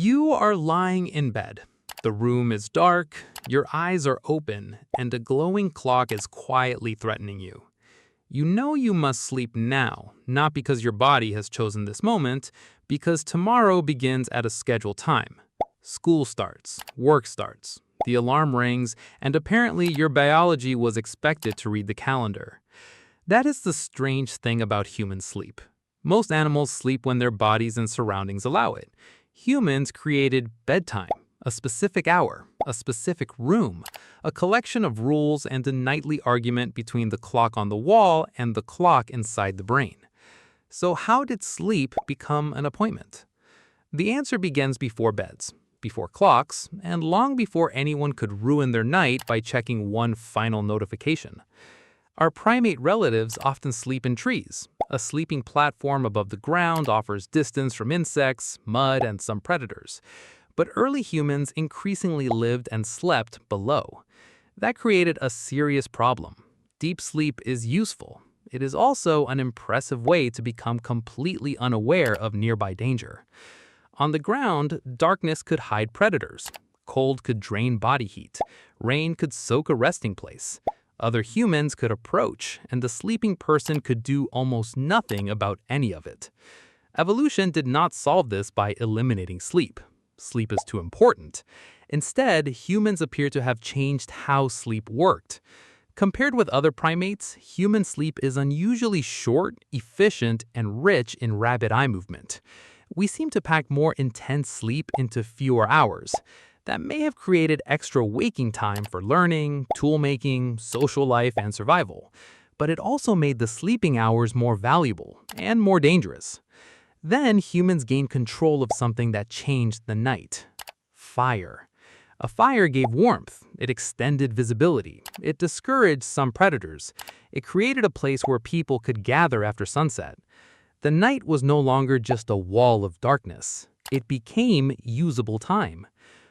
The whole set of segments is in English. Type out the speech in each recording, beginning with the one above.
You are lying in bed. The room is dark, your eyes are open, and a glowing clock is quietly threatening you. You know you must sleep now, not because your body has chosen this moment, because tomorrow begins at a scheduled time. School starts, work starts, the alarm rings, and apparently your biology was expected to read the calendar. That is the strange thing about human sleep. Most animals sleep when their bodies and surroundings allow it. Humans created bedtime, a specific hour, a specific room, a collection of rules and a nightly argument between the clock on the wall and the clock inside the brain. So how did sleep become an appointment? The answer begins before beds, before clocks, and long before anyone could ruin their night by checking one final notification. Our primate relatives often sleep in trees. A sleeping platform above the ground offers distance from insects, mud, and some predators. But early humans increasingly lived and slept below. That created a serious problem. Deep sleep is useful. It is also an impressive way to become completely unaware of nearby danger. On the ground, darkness could hide predators. Cold could drain body heat. Rain could soak a resting place. Other humans could approach, and the sleeping person could do almost nothing about any of it. Evolution did not solve this by eliminating sleep. Sleep is too important. Instead, humans appear to have changed how sleep worked. Compared with other primates, human sleep is unusually short, efficient, and rich in rapid eye movement. We seem to pack more intense sleep into fewer hours. That may have created extra waking time for learning, tool-making, social life, and survival. But it also made the sleeping hours more valuable and more dangerous. Then humans gained control of something that changed the night: fire. A fire gave warmth, it extended visibility, it discouraged some predators, it created a place where people could gather after sunset. The night was no longer just a wall of darkness, it became usable time.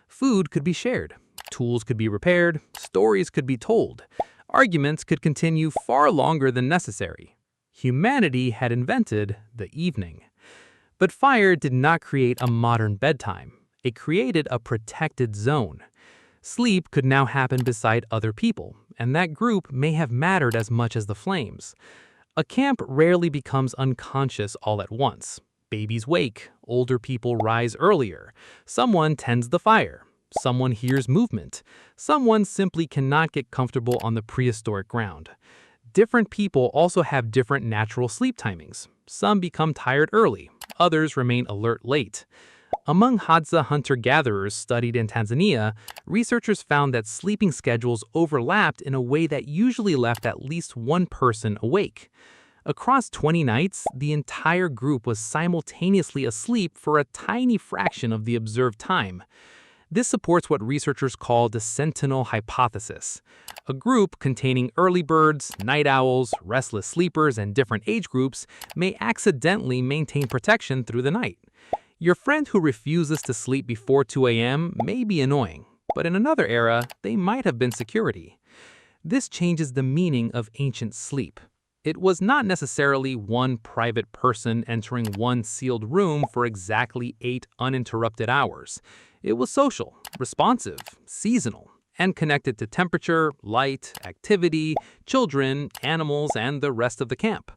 Food could be shared, tools could be repaired, stories could be told, arguments could continue far longer than necessary. Humanity had invented the evening. But fire did not create a modern bedtime. It created a protected zone. Sleep could now happen beside other people, and that group may have mattered as much as the flames. A camp rarely becomes unconscious all at once. Babies wake, older people rise earlier, someone tends the fire, someone hears movement, someone simply cannot get comfortable on the prehistoric ground. Different people also have different natural sleep timings. Some become tired early, others remain alert late. Among Hadza hunter-gatherers studied in Tanzania, researchers found that sleeping schedules overlapped in a way that usually left at least one person awake. Across 20 nights, the entire group was simultaneously asleep for a tiny fraction of the observed time. This supports what researchers call the sentinel hypothesis. A group containing early birds, night owls, restless sleepers, and different age groups may accidentally maintain protection through the night. Your friend who refuses to sleep before 2 a.m. may be annoying, but in another era, they might have been security. This changes the meaning of ancient sleep. It was not necessarily one private person entering one sealed room for exactly 8 uninterrupted hours. It was social, responsive, seasonal, and connected to temperature, light, activity, children, animals, and the rest of the camp.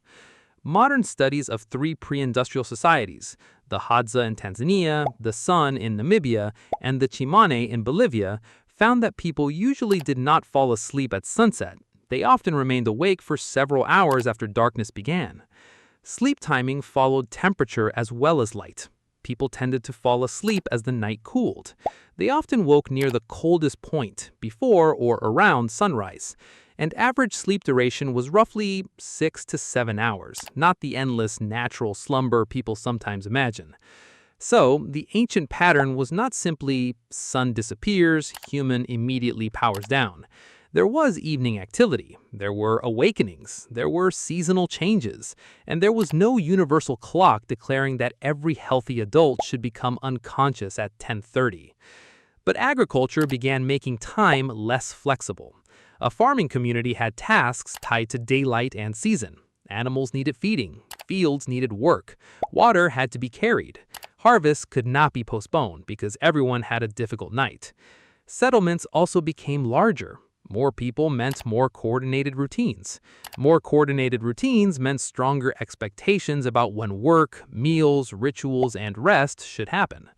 Modern studies of 3 pre-industrial societies, the Hadza in Tanzania, the Sun in Namibia, and the Chimane in Bolivia, found that people usually did not fall asleep at sunset. They often remained awake for several hours after darkness began. Sleep timing followed temperature as well as light. People tended to fall asleep as the night cooled. They often woke near the coldest point, before or around sunrise. And average sleep duration was roughly 6 to 7 hours, not the endless natural slumber people sometimes imagine. So, the ancient pattern was not simply sun disappears, human immediately powers down. There was evening activity, there were awakenings, there were seasonal changes, and there was no universal clock declaring that every healthy adult should become unconscious at 10:30. But agriculture began making time less flexible. A farming community had tasks tied to daylight and season. Animals needed feeding, fields needed work, water had to be carried. Harvests could not be postponed because everyone had a difficult night. Settlements also became larger. More people meant more coordinated routines. More coordinated routines meant stronger expectations about when work, meals, rituals, and rest should happen.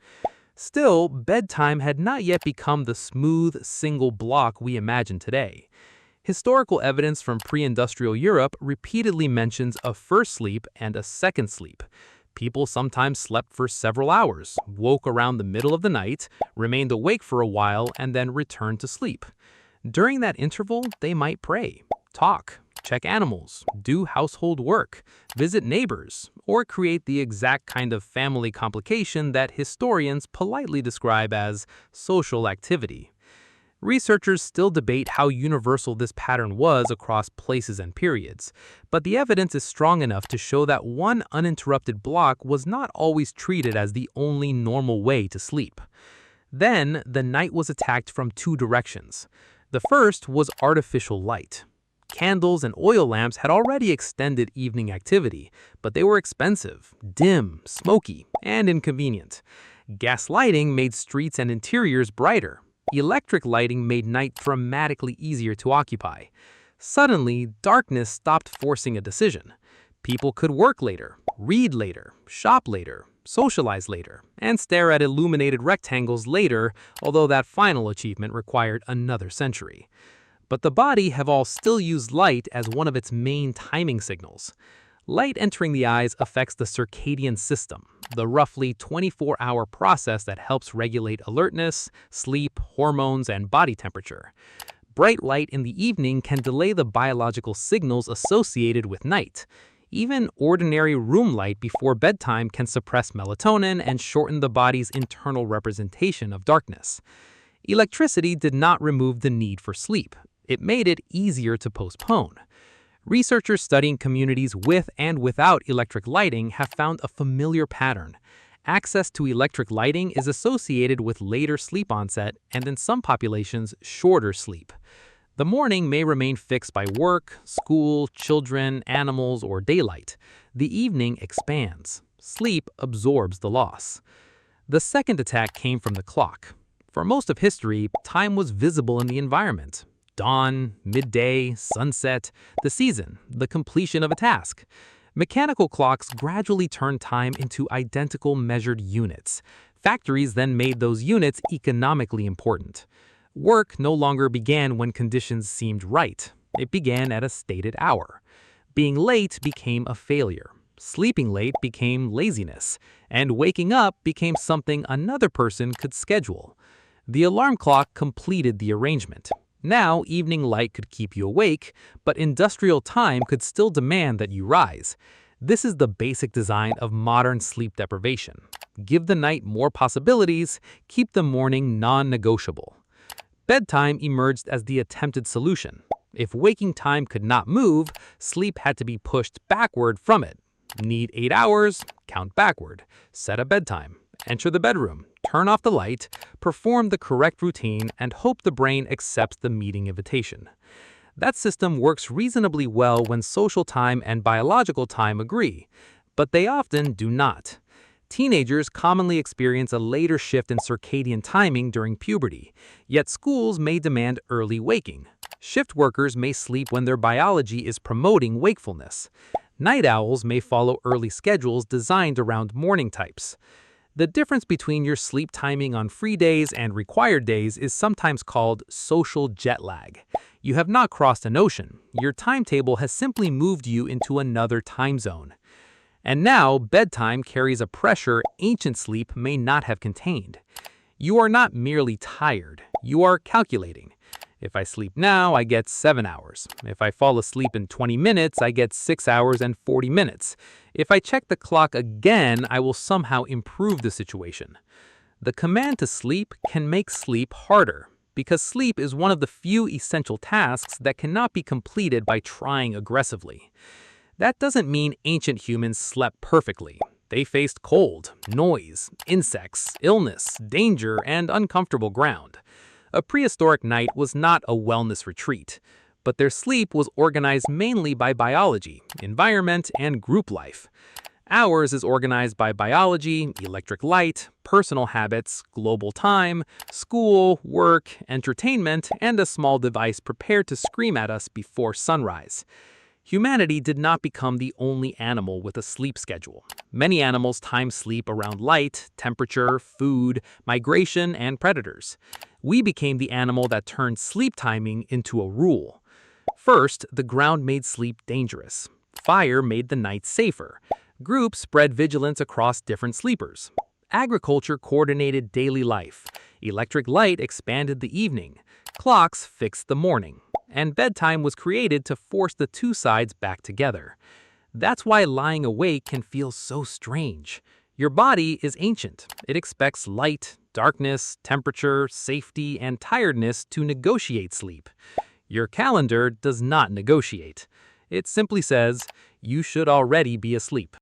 Still, bedtime had not yet become the smooth, single block we imagine today. Historical evidence from pre-industrial Europe repeatedly mentions a first sleep and a second sleep. People sometimes slept for several hours, woke around the middle of the night, remained awake for a while, and then returned to sleep. During that interval, they might pray, talk, check animals, do household work, visit neighbors, or create the exact kind of family complication that historians politely describe as social activity. Researchers still debate how universal this pattern was across places and periods, but the evidence is strong enough to show that one uninterrupted block was not always treated as the only normal way to sleep. Then, the night was attacked from two directions. The first was artificial light. Candles and oil lamps had already extended evening activity, but they were expensive, dim, smoky, and inconvenient. Gas lighting made streets and interiors brighter. Electric lighting made night dramatically easier to occupy. Suddenly, darkness stopped forcing a decision. People could work later, read later, shop later, socialize later, and stare at illuminated rectangles later, although that final achievement required another century. But the body have all still used light as one of its main timing signals. Light entering the eyes affects the circadian system, the roughly 24-hour process that helps regulate alertness, sleep, hormones, and body temperature. Bright light in the evening can delay the biological signals associated with night. Even ordinary room light before bedtime can suppress melatonin and shorten the body's internal representation of darkness. Electricity did not remove the need for sleep. It made it easier to postpone. Researchers studying communities with and without electric lighting have found a familiar pattern. Access to electric lighting is associated with later sleep onset and, in some populations, shorter sleep. The morning may remain fixed by work, school, children, animals, or daylight. The evening expands. Sleep absorbs the loss. The second attack came from the clock. For most of history, time was visible in the environment. Dawn, midday, sunset, the season, the completion of a task. Mechanical clocks gradually turned time into identical measured units. Factories then made those units economically important. Work no longer began when conditions seemed right. It began at a stated hour. Being late became a failure. Sleeping late became laziness. And waking up became something another person could schedule. The alarm clock completed the arrangement. Now, evening light could keep you awake, but industrial time could still demand that you rise. This is the basic design of modern sleep deprivation. Give the night more possibilities, keep the morning non-negotiable. Bedtime emerged as the attempted solution. If waking time could not move, sleep had to be pushed backward from it. Need 8 hours? Count backward. Set a bedtime. Enter the bedroom. Turn off the light, perform the correct routine, and hope the brain accepts the meeting invitation. That system works reasonably well when social time and biological time agree, but they often do not. Teenagers commonly experience a later shift in circadian timing during puberty, yet schools may demand early waking. Shift workers may sleep when their biology is promoting wakefulness. Night owls may follow early schedules designed around morning types. The difference between your sleep timing on free days and required days is sometimes called social jet lag. You have not crossed an ocean. Your timetable has simply moved you into another time zone. And now, bedtime carries a pressure ancient sleep may not have contained. You are not merely tired. You are calculating. If I sleep now, I get 7 hours. If I fall asleep in 20 minutes, I get 6 hours and 40 minutes. If I check the clock again, I will somehow improve the situation. The command to sleep can make sleep harder, because sleep is one of the few essential tasks that cannot be completed by trying aggressively. That doesn't mean ancient humans slept perfectly. They faced cold, noise, insects, illness, danger, and uncomfortable ground. A prehistoric night was not a wellness retreat, but their sleep was organized mainly by biology, environment, and group life. Ours is organized by biology, electric light, personal habits, global time, school, work, entertainment, and a small device prepared to scream at us before sunrise. Humanity did not become the only animal with a sleep schedule. Many animals time sleep around light, temperature, food, migration, and predators. We became the animal that turned sleep timing into a rule. First, the ground made sleep dangerous. Fire made the night safer. Groups spread vigilance across different sleepers. Agriculture coordinated daily life. Electric light expanded the evening. Clocks fixed the morning. And bedtime was created to force the two sides back together. That's why lying awake can feel so strange. Your body is ancient. It expects light, darkness, temperature, safety, and tiredness to negotiate sleep. Your calendar does not negotiate. It simply says, you should already be asleep.